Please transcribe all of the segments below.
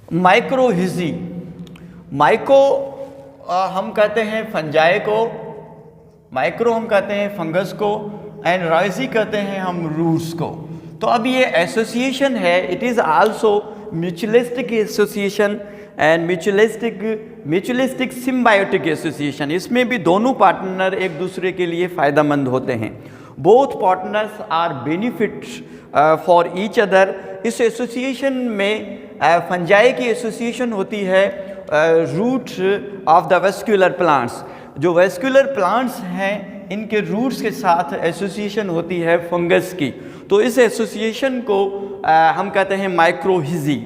माइक्रोहिजी, micro हम कहते हैं फंजाई को, माइक्रो हम कहते हैं फंगस को, एंड राइजी कहते हैं हम रूट्स को। तो अब ये एसोसिएशन है, it is also mutualistic association and mutualistic symbiotic association. इसमें भी दोनों पार्टनर एक दूसरे के लिए फ़ायदेमंद होते हैं। Both partners are benefit for each other. इस एसोसिएशन में फंजाई की एसोसिएशन होती है root of the vascular plants. जो वेस्कुलर प्लांट्स हैं इनके रूट्स के साथ एसोसिएशन होती है फंगस की। तो इस एसोसिएशन को हम कहते हैं माइक्रोहिजी।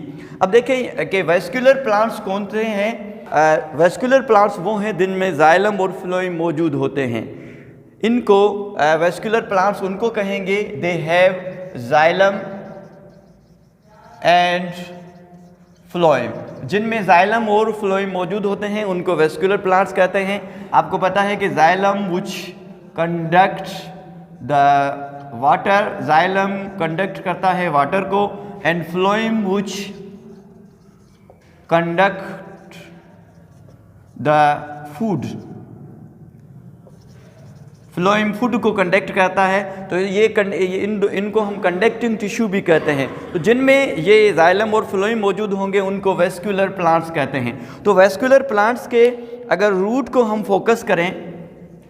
अब देखें कि वेस्कुलर प्लांट्स कौन से हैं। वेस्कुलर प्लांट्स वो हैं जिनमें जाइलम और फ्लोएम मौजूद होते हैं। इनको वेस्कुलर प्लांट्स उनको कहेंगे they have xylem and phloem. जिनमें जाइलम और फ्लोएम मौजूद होते हैं उनको वेस्कुलर प्लांट्स कहते हैं। आपको पता है कि xylem which conduct the water, xylem conduct करता है वाटर को, and phloem which conduct the food, phloem food को कंडक्ट करता है। तो ये इनको हम कंडक्टिंग टिश्यू भी कहते हैं। तो जिनमें ये जाइलम और फ्लोएम मौजूद होंगे उनको वेस्कुलर प्लांट्स कहते हैं। तो वेस्कुलर प्लांट्स के अगर रूट को हम फोकस करें,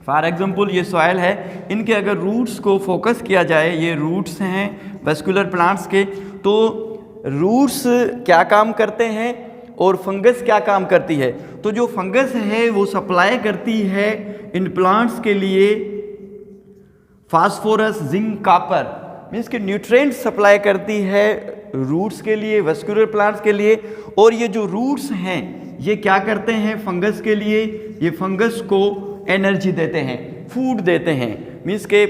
फॉर एग्जांपल ये सॉइल है, इनके अगर रूट्स को फोकस किया जाए, ये रूट्स हैं वेस्कुलर प्लांट्स के, तो रूट्स क्या काम करते हैं और फंगस क्या काम करती है। तो जो फंगस है वो सप्लाई करती है इन प्लांट्स के लिए फास्फोरस, जिंक, कॉपर, मीन्स के न्यूट्रिएंट सप्लाई करती है रूट्स के लिए, वेस्कुलर प्लांट्स के लिए। और ये जो रूट्स हैं ये क्या करते हैं फंगस के लिए, ये फंगस को एनर्जी देते हैं, फूड देते हैं, मीन्स के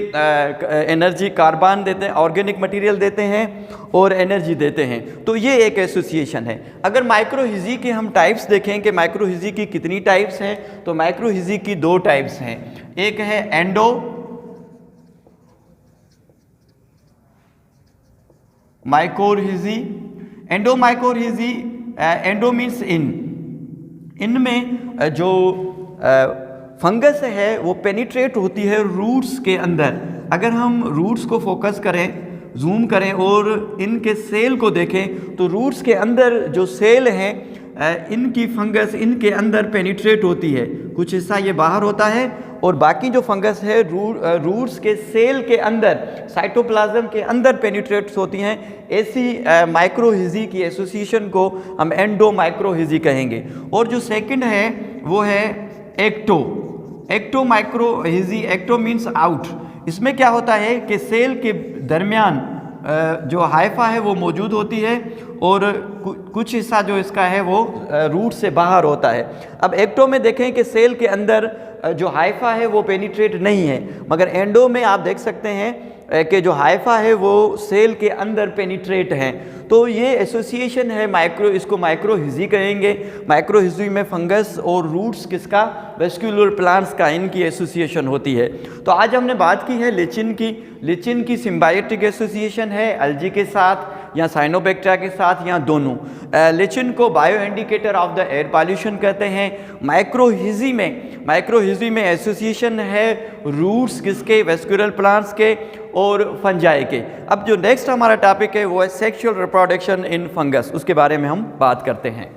एनर्जी, कार्बन देते हैं, ऑर्गेनिक मटेरियल देते हैं और एनर्जी देते हैं। तो ये एक एसोसिएशन है। अगर माइक्रोहिजी के हम टाइप्स देखें कि माइक्रोहिजी की कितनी टाइप्स हैं, तो माइक्रोहिजी की 2 टाइप्स हैं। एक है एंडो माइक्रोहिजी, एंडो माइक्रोहिजी, एंडो मीन्स इनमें जो फंगस है वो पेनिट्रेट होती है रूट्स के अंदर। अगर हम रूट्स को फोकस करें, जूम करें और इनके सेल को देखें, तो रूट्स के अंदर जो सेल हैं इनकी फंगस इनके अंदर पेनिट्रेट होती है। कुछ हिस्सा ये बाहर होता है और बाकी जो फंगस है रूट्स के सेल के अंदर, साइटोप्लाज्म के अंदर पेनिट्रेट्स होती हैं। ऐसी माइक्रोहिजी की एसोसिएशन को हम एंडो माइक्रोहिजी कहेंगे। और जो सेकंड है वो है ecto mycorrhizae. Ecto means out. इसमें क्या होता है कि सेल के दरमियान जो हाइफा है वो मौजूद होती है और कुछ हिस्सा जो इसका है वो रूट से बाहर होता है। अब एक्टो में देखें कि सेल के अंदर जो हाइफा है वो पेनिट्रेट नहीं है, मगर एंडो में आप देख सकते हैं कि जो हाइफा है वो सेल के अंदर पेनिट्रेट है। तो ये एसोसिएशन है इसको माइक्रोहिजी कहेंगे। माइक्रोहिजी में फंगस और रूट्स किसका, वेस्कुलर प्लांट्स का, इनकी एसोसिएशन होती है। तो आज हमने बात की है लिचिन की। लिचिन की सिम्बायोटिक एसोसिएशन है अलजी के साथ या साइनोबैक्टीरिया के साथ या दोनों। लिचिन को bio indicator of the air pollution कहते हैं। माइक्रोहिजी में एसोसिएशन है रूट्स किसके, वेस्कुलर प्लांट्स के और फंजाई के। अब जो नेक्स्ट हमारा टॉपिक है वो है सेक्सुअल रिप्रोडक्शन इन फंगस, उसके बारे में हम बात करते हैं।